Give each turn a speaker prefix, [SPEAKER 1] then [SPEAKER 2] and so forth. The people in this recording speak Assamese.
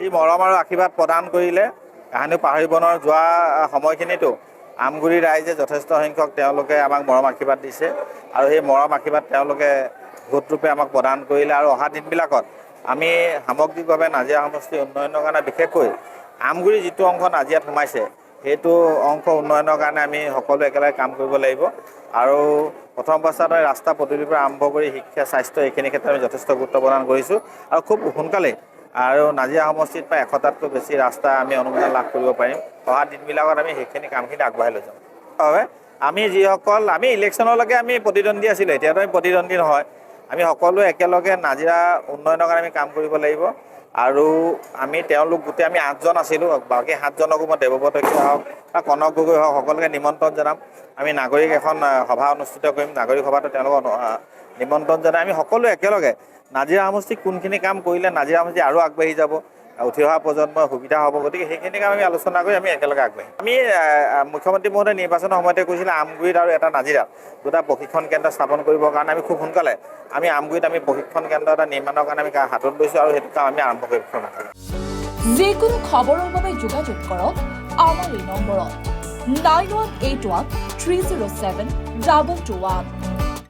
[SPEAKER 1] যি মৰম আৰু আশীৰ্বাদ প্ৰদান কৰিলে কাহানিও পাহৰিব নোৱাৰো। যোৱা সময়খিনিতো আমগুৰি ৰাইজে যথেষ্ট সংখ্যক তেওঁলোকে আমাক মৰম আশীৰ্বাদ দিছে আৰু সেই মৰম আশীৰ্বাদ তেওঁলোকে ভোটৰূপে আমাক প্ৰদান কৰিলে। আৰু অহা দিনবিলাকত আমি সামগ্ৰিকভাৱে নাজিৰা সমষ্টিৰ উন্নয়নৰ কাৰণে বিশেষকৈ আমগুৰি যিটো অংশ নাজিৰাত সোমাইছে সেইটো অংশ উন্নয়নৰ কাৰণে আমি সকলোৱে একেলগে কাম কৰিব লাগিব। আৰু প্ৰথম অৱস্থাত ৰাস্তা পদূলিৰ পৰা আৰম্ভ কৰি শিক্ষা স্বাস্থ্য এইখিনি ক্ষেত্ৰত আমি যথেষ্ট গুৰুত্ব প্ৰদান কৰিছোঁ আৰু খুব সোনকালেই আৰু নাজিৰা সমষ্টিত প্ৰায় 100টাতকৈ বেছি ৰাস্তা আমি অনুমোদন লাভ কৰিব পাৰিম। অহা দিনবিলাকত আমি সেইখিনি কামখিনি আগবঢ়াই লৈ যাম। আমি যিসকল আমি ইলেকশ্যনলৈকে আমি প্ৰতিদ্বন্দ্বী আছিলোঁ, এতিয়াতো আমি প্ৰতিদ্বন্দ্বী নহয়। আমি সকলোৱে একেলগে নাজিৰা উন্নয়নৰ কাৰণে আমি কাম কৰিব লাগিব আৰু আমি তেওঁলোক গোটেই আমি 8জন আছিলোঁ, বাকী 7জনকো মই দেৱব্ৰত শইকীয়া হওক বা কনক গগৈ হওক সকলোকে নিমন্ত্ৰণ জনাম। আমি নাগৰিক এখন সভা অনুষ্ঠিত কৰিম, নাগৰিক সভাটো তেওঁলোকক নিমন্ত্ৰণ জনাই আমি সকলোৱে একেলগে নাজিৰা সমষ্টিক কোনখিনি কাম কৰিলে নাজিৰা সমষ্টি আৰু আগবাঢ়ি যাব, উঠি অহা প্ৰজন্মৰ সুবিধা হ'ব, গতিকে সেইখিনি কাম আমি আলোচনা কৰি আমি একেলগে আগবাঢ়িম। আমি মুখ্যমন্ত্ৰী মহোদয়ে নিৰ্বাচনৰ সময়তে কৈছিলে আমগুৰিত আৰু এটা নাজিৰাত দুটা প্ৰশিক্ষণ কেন্দ্ৰ স্থাপন কৰিবৰ কাৰণে আমি খুব সোনকালে আমি আমগুৰিত আমি প্ৰশিক্ষণ কেন্দ্ৰ এটা নিৰ্মাণৰ কাৰণে আমি হাতত লৈছোঁ আৰু সেইটো কাম আমি আৰম্ভ কৰিম।
[SPEAKER 2] যিকোনো খবৰৰ বাবে যোগাযোগ কৰক আমাৰ এই নম্বৰত 9181 307 221।